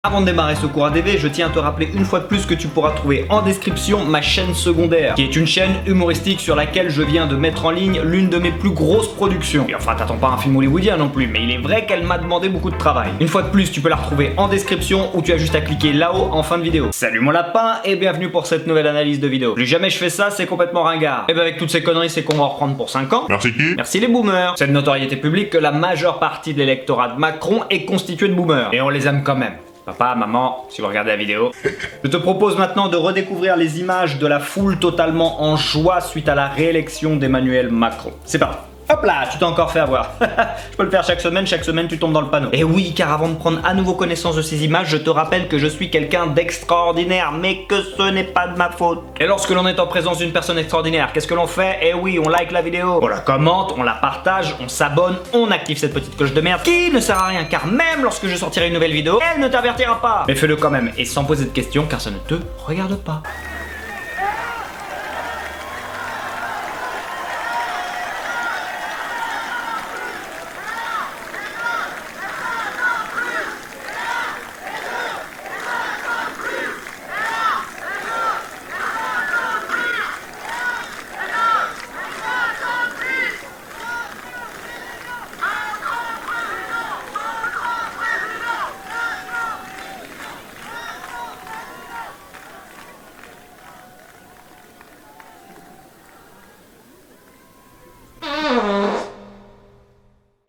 Avant de démarrer ce cours ADV, je tiens à te rappeler une fois de plus que tu pourras trouver en description ma chaîne secondaire, qui est une chaîne humoristique sur laquelle je viens de mettre en ligne l'une de mes plus grosses productions. Et enfin, t'attends pas un film hollywoodien non plus, mais il est vrai qu'elle m'a demandé beaucoup de travail. Une fois de plus, tu peux la retrouver en description ou tu as juste à cliquer là-haut en fin de vidéo. Salut mon lapin et bienvenue pour cette nouvelle analyse de vidéo. Plus jamais je fais ça, c'est complètement ringard. Et ben avec toutes ces conneries, c'est qu'on va en reprendre pour 5 ans. Merci qui? Merci les boomers. C'est de notoriété publique que la majeure partie de l'électorat de Macron est constituée de boomers. Et on les aime quand même. Papa, maman, si vous regardez la vidéo. Je te propose maintenant de redécouvrir les images de la foule totalement en joie suite à la réélection d'Emmanuel Macron. C'est parti. Hop là, tu t'es encore fait avoir. Je peux le faire chaque semaine tu tombes dans le panneau. Et oui, car avant de prendre à nouveau connaissance de ces images, je te rappelle que je suis quelqu'un d'extraordinaire, mais que ce n'est pas de ma faute. Et lorsque l'on est en présence d'une personne extraordinaire, qu'est-ce que l'on fait? Eh oui, on like la vidéo, on la commente, on la partage, on s'abonne, on active cette petite cloche de merde qui ne sert à rien, car même lorsque je sortirai une nouvelle vidéo, elle ne t'avertira pas. Mais fais-le quand même, et sans poser de questions, car ça ne te regarde pas.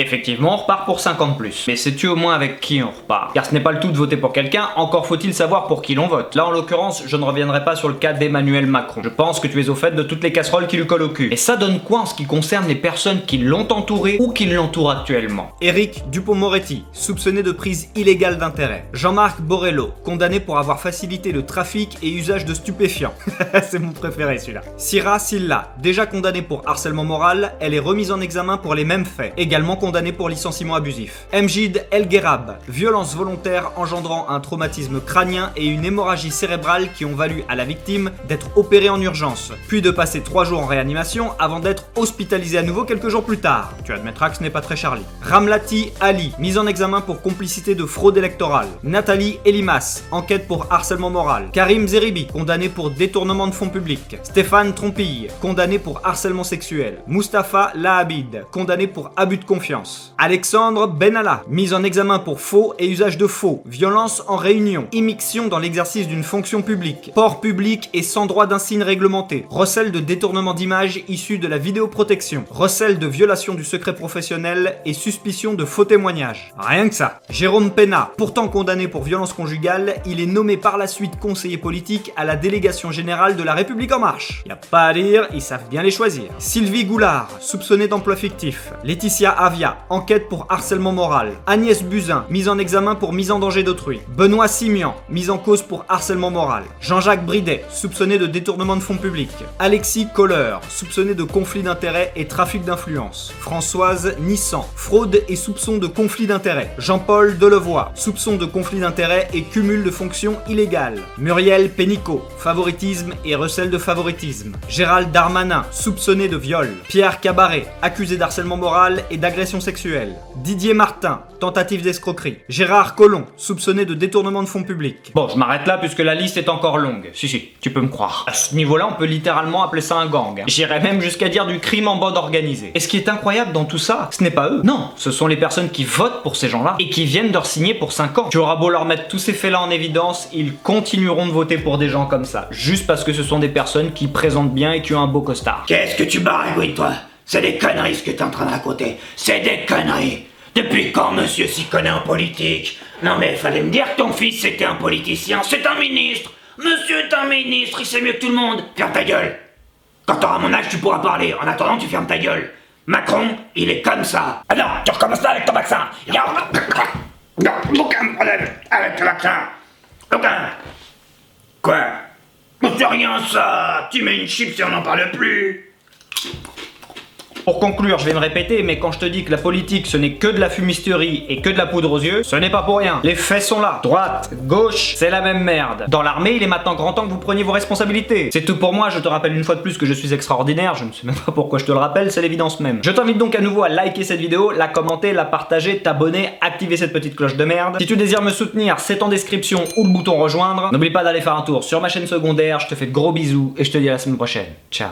Effectivement, on repart pour 5 ans de plus. Mais sais-tu au moins avec qui on repart? Car ce n'est pas le tout de voter pour quelqu'un, encore faut-il savoir pour qui l'on vote. Là en l'occurrence, je ne reviendrai pas sur le cas d'Emmanuel Macron. Je pense que tu es au fait de toutes les casseroles qui lui collent au cul. Et ça donne quoi en ce qui concerne les personnes qui l'ont entouré ou qui l'entourent actuellement? Éric Dupond-Moretti, soupçonné de prise illégale d'intérêt. Jean-Marc Borrello, condamné pour avoir facilité le trafic et usage de stupéfiants. C'est mon préféré celui-là. Syrah Silla, déjà condamnée pour harcèlement moral, elle est remise en examen pour les mêmes faits. Également condamné pour licenciement abusif. Mjid El Guerab, violence volontaire engendrant un traumatisme crânien et une hémorragie cérébrale qui ont valu à la victime d'être opérée en urgence, puis de passer 3 jours en réanimation avant d'être hospitalisé à nouveau quelques jours plus tard. Tu admettras que ce n'est pas très Charlie. Ramlati Ali, mise en examen pour complicité de fraude électorale. Nathalie Elimas, enquête pour harcèlement moral. Karim Zeribi, condamné pour détournement de fonds publics. Stéphane Trompille, condamné pour harcèlement sexuel. Mustapha Lahabid, condamné pour abus de confiance. Alexandre Benalla, mise en examen pour faux et usage de faux, violence en réunion, immixtion dans l'exercice d'une fonction publique, port public et sans droit d'insigne réglementé, recel de détournement d'images issu de la vidéoprotection, recel de violation du secret professionnel et suspicion de faux témoignages. Rien que ça. Jérôme Pena, pourtant condamné pour violence conjugale, il est nommé par la suite conseiller politique à la délégation générale de la République En Marche. Y a pas à dire, ils savent bien les choisir. Sylvie Goulard, soupçonnée d'emploi fictif. Laetitia Avia, enquête pour harcèlement moral. Agnès Buzyn, mise en examen pour mise en danger d'autrui. Benoît Simian, mise en cause pour harcèlement moral. Jean-Jacques Bridet, soupçonné de détournement de fonds publics. Alexis Kohler, soupçonné de conflit d'intérêts et trafic d'influence. Françoise Nissan, fraude et soupçon de conflit d'intérêts. Jean-Paul Delevoye, soupçon de conflit d'intérêts et cumul de fonctions illégales. Muriel Pénicaud, favoritisme et recel de favoritisme. Gérald Darmanin, soupçonné de viol. Pierre Cabaret, accusé d'harcèlement moral et d'agression sexuelle. Didier Martin, tentative d'escroquerie. Gérard Collomb, soupçonné de détournement de fonds publics. Bon, je m'arrête là puisque la liste est encore longue. Si, tu peux me croire. À ce niveau-là, on peut littéralement appeler ça un gang. J'irais même jusqu'à dire du crime en bande organisée. Et ce qui est incroyable dans tout ça, ce n'est pas eux. Non, ce sont les personnes qui votent pour ces gens-là et qui viennent de re-signer pour 5 ans. Tu auras beau leur mettre tous ces faits-là en évidence, ils continueront de voter pour des gens comme ça. Juste parce que ce sont des personnes qui présentent bien et qui ont un beau costard. Qu'est-ce que tu baragouines, toi? C'est des conneries ce que t'es en train de raconter. C'est des conneries. Depuis quand monsieur s'y connaît en politique? Non mais fallait me dire que ton fils c'était un politicien. C'est un ministre. Monsieur est un ministre, il sait mieux que tout le monde. Ferme ta gueule. Quand t'auras mon âge, tu pourras parler. En attendant, tu fermes ta gueule. Macron, il est comme ça. Ah non, tu recommences là avec ton vaccin. Non, aucun problème avec le vaccin. Aucun. Quoi? C'est rien ça. Tu mets une chip si on n'en parle plus. Pour conclure, je vais me répéter, mais quand je te dis que la politique ce n'est que de la fumisterie et que de la poudre aux yeux, ce n'est pas pour rien. Les faits sont là. Droite, gauche, c'est la même merde. Dans l'armée, il est maintenant grand temps que vous preniez vos responsabilités. C'est tout pour moi, je te rappelle une fois de plus que je suis extraordinaire, je ne sais même pas pourquoi je te le rappelle, c'est l'évidence même. Je t'invite donc à nouveau à liker cette vidéo, la commenter, la partager, t'abonner, activer cette petite cloche de merde. Si tu désires me soutenir, c'est en description ou le bouton rejoindre. N'oublie pas d'aller faire un tour sur ma chaîne secondaire, je te fais de gros bisous et je te dis à la semaine prochaine. Ciao.